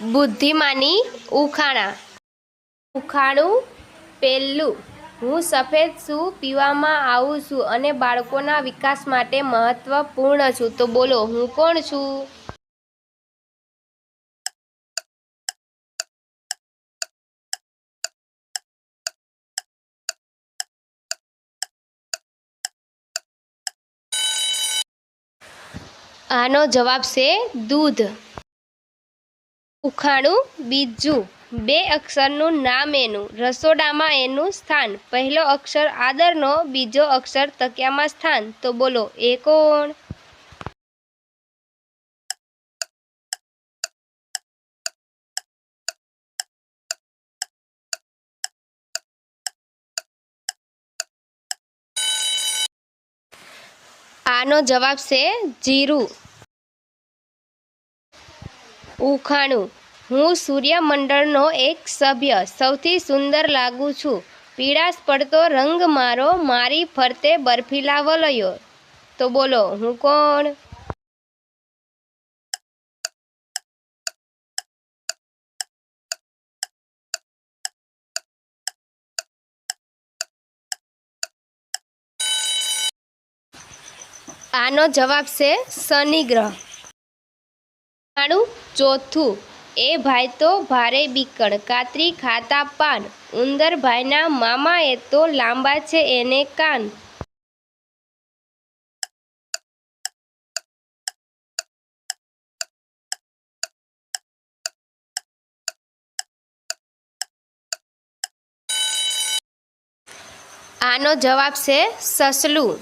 બુદ્ધિમાની ઉખાણા. ઉખાણું પહેલું. હું સફેદ છું, પીવામાં આવું છું અને બાળકોના વિકાસ માટે મહત્વપૂર્ણ છું. તો બોલો, હું કોણ છું? આનો જવાબ છે દૂધ. ઉખાણું બીજું. બે અક્ષરનું નામ એનું, રસોડામાં એનું સ્થાન. પહેલો અક્ષર આદરનો, બીજો અક્ષર તકિયામાં સ્થાન. તો બોલો, એ કોણ? આનો જવાબ છે જીરું. ઉખાણું. હું સૂર્યમંડળનો એક સભ્ય, સૌથી સુંદર લાગુ છું. પીળાશ પડતો રંગ મારો, મારી ફરતે બર્ફીલા વલયો. તો બોલો, હું કોણ? આનો જવાબ છે શનિ ગ્રહ. ચોથું. એ ભાઈ તો ભારે બીકણ, કાતરી ખાતા પાન. ઉંદર ભાઈના મામા, એ તો લાંબા છે એને કાન. આનો જવાબ છે સસલું.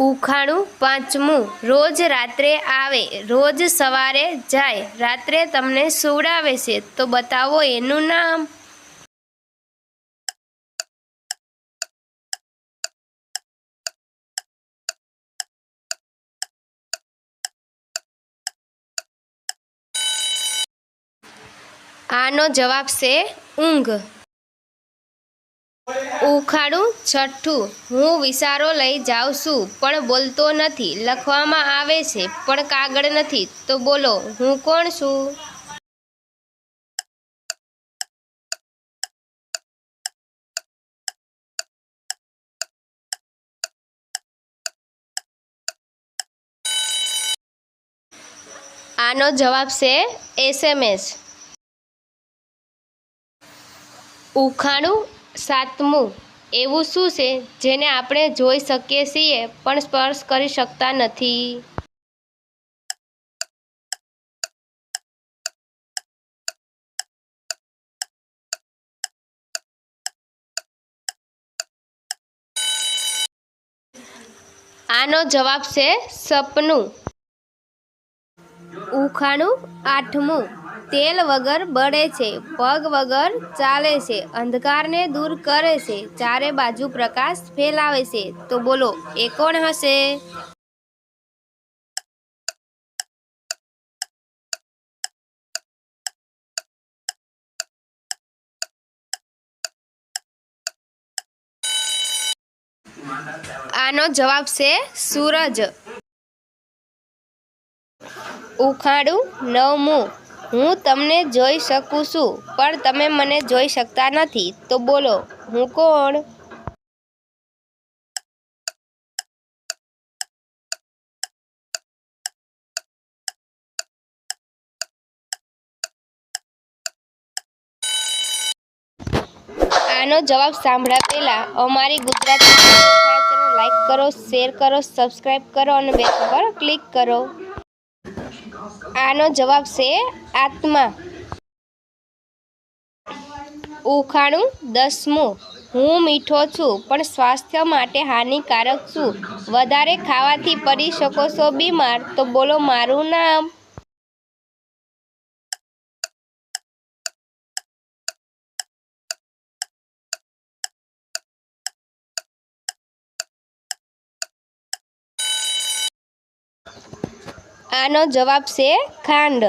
ઉખાણું પાંચમું. રોજ રાત્રે આવે, રોજ સવારે જાય, રાત્રે તમને સુવડાવે છે. તો બતાવો એનું નામ. આનો જવાબ છે ઊંઘ. ઉખાણું છઠ્ઠું. હું વિચારો લઈ જાઉં છું પણ બોલતો નથી, લખવામાં આવે છે પણ કાગળ નથી. તો બોલો, હું કોણ છું? આનો જવાબ છે SMS. ઉખાણું સાતમું. એવું શું છે જેને આપણે જોઈ શકીએ છીએ પણ સ્પર્શ કરી શકતા નથી? આનો જવાબ છે સપનું. ઉખાણું આઠમું. તેલ વગર બળે છે, પગ વગર ચાલે છે, અંધકારને દૂર કરે છે, ચારે બાજુ પ્રકાશ ફેલાવે છે. તો બોલો, એ કોણ હશે? આનો જવાબ છે સૂરજ. ઉખાણું નવમું. હું તમને જોઈ શકું છું પણ તમે મને જોઈ શકતા નથી. તો બોલો, હું કોણ? આનો જવાબ સાંભળ્યા પહેલા અમારી ગુજરાતી ચેનલ લાઈક કરો, શેર કરો, સબસ્ક્રાઈબ કરો અને બેલ પર ક્લિક કરો. આનો જવાબ છે આત્મા. ઉખાણું દસમું. હું મીઠો છું પણ સ્વાસ્થ્ય માટે હાનિકારક છું. વધારે ખાવાથી પડી શકો છો બીમાર. તો બોલો મારું નામ. આનો જવાબ છે ખાંડ.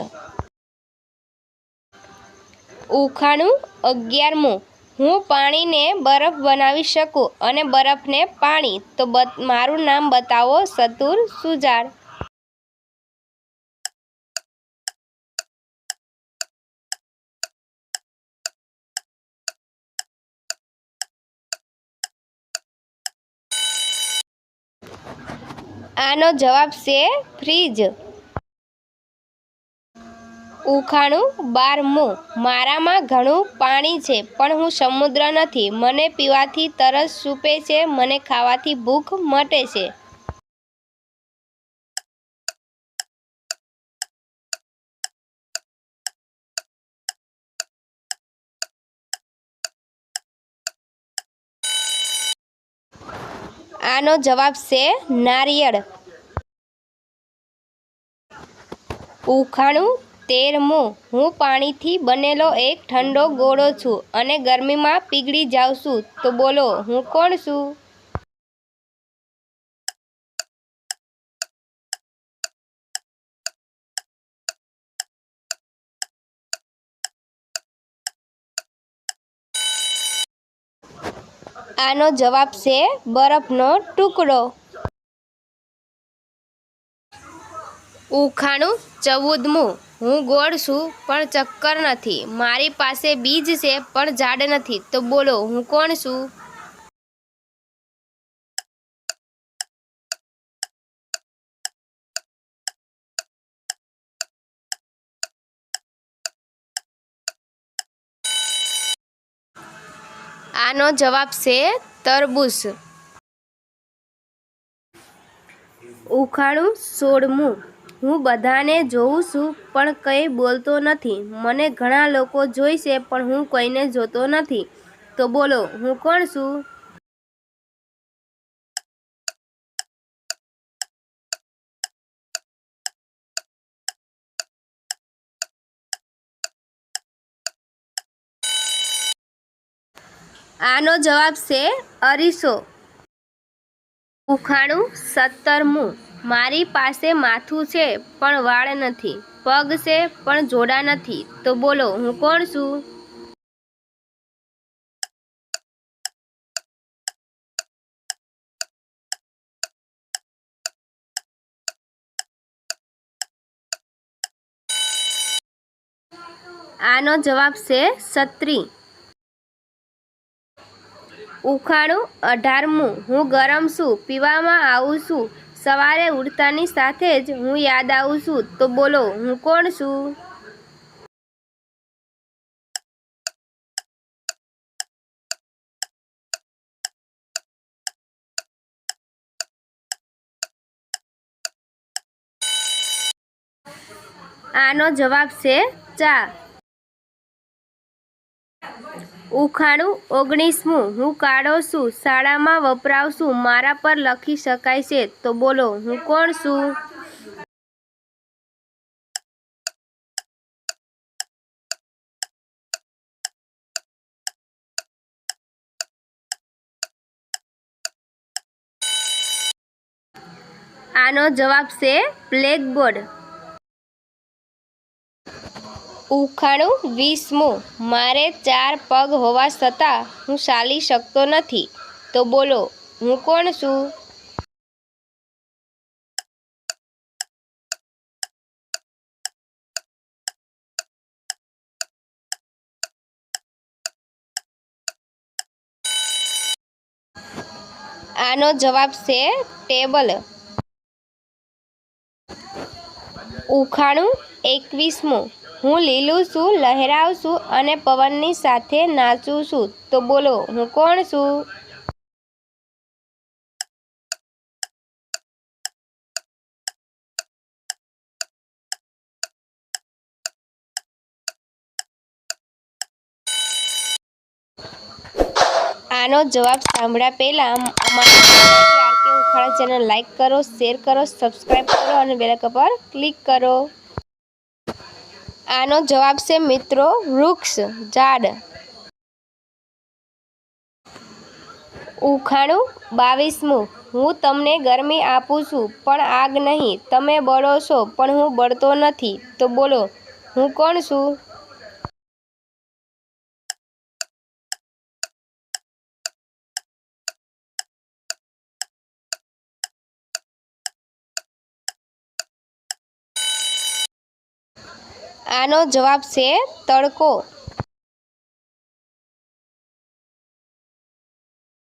ઉખાણું 11મું. હું પાણીને બરફ બનાવી શકું અને બરફને પાણી. તો મારું નામ બતાવો, ચતુર સુજાર. આનો જવાબ છે ફ્રીજ. ઉખાણું 12મું. મારામાં ઘણું પાણી છે પણ હું સમુદ્ર નથી. મને પીવાથી તરસ છૂપે છે, મને ખાવાથી ભૂખ મટે છે. આનો જવાબ છે નારિયેળ. ઉખાણું 13મું. હું પાણીથી બનેલો એક ઠંડો ગોળો છું અને ગરમીમાં પીગળી જાઉં છું. તો બોલો હું કોણ છું? આનો જવાબ છે બરફનો ટુકડો. ઉખાણું 14મું. હું ગોળ છું પણ ચક્કર નથી. મારી પાસે બીજ છે પણ ઝાડ નથી. તો બોલો હું કોણ છું? આનો જવાબ છે તરબૂચ. ઉખાણું 16મું. હું બધાને જોઉં છું પણ કંઈ બોલતો નથી. મને ઘણા લોકો જોઈ છે પણ હું કોઈને જોતો નથી. તો બોલો હું કોણ છું? આનો જવાબ છે અરીસો. ઉખાણું 17મું. મારી પાસે માથું છે પણ વાળ નથી, પગ છે પણ જોડા નથી. તો બોલો હું કોણ છું? આનો જવાબ છે છત્રી. ઉખાણું 18મું. હું ગરમ છું, પીવામાં આવું છું. સવારે ઉઠતાની સાથે જ હું યાદ આવું છું. તો બોલો હું કોણ છું? આનો જવાબ છે ચા. ઉખાણું 19મું. હું કાળો છું, શાળામાં વપરાશું, મારા પર લખી શકાય છે. તો બોલો હું કોણ છું? આનો જવાબ છે બ્લેકબોર્ડ. ઉખાણું 20મું. મારે 4 પગ હોવા છતાં હું ચાલી શકતો નથી. તો બોલો હું કોણ છું? આનો જવાબ છે ટેબલ. ઉખાણું 21મું. હું લીલું છું, લહેરાઉં છું અને પવનની સાથે નાચું છું. તો બોલો હું કોણ છું? આનો જવાબ સાંભળ્યા પહેલાં અમારી આરકે ઉખાડા ચેનલ લાઈક કરો, શેર કરો, સબસ્ક્રાઈબ કરો અને બેલ આઇકન પર ક્લિક કરો. આનો જવાબ છે મિત્રો વૃક્ષ, ઝાડ. ઉખાણું 22મું. હું તમને ગરમી આપું છું પણ આગ નહીં. તમે બળો છો પણ હું બળતો નથી. તો બોલો હું કોણ છું? આનો જવાબ છે તડકો.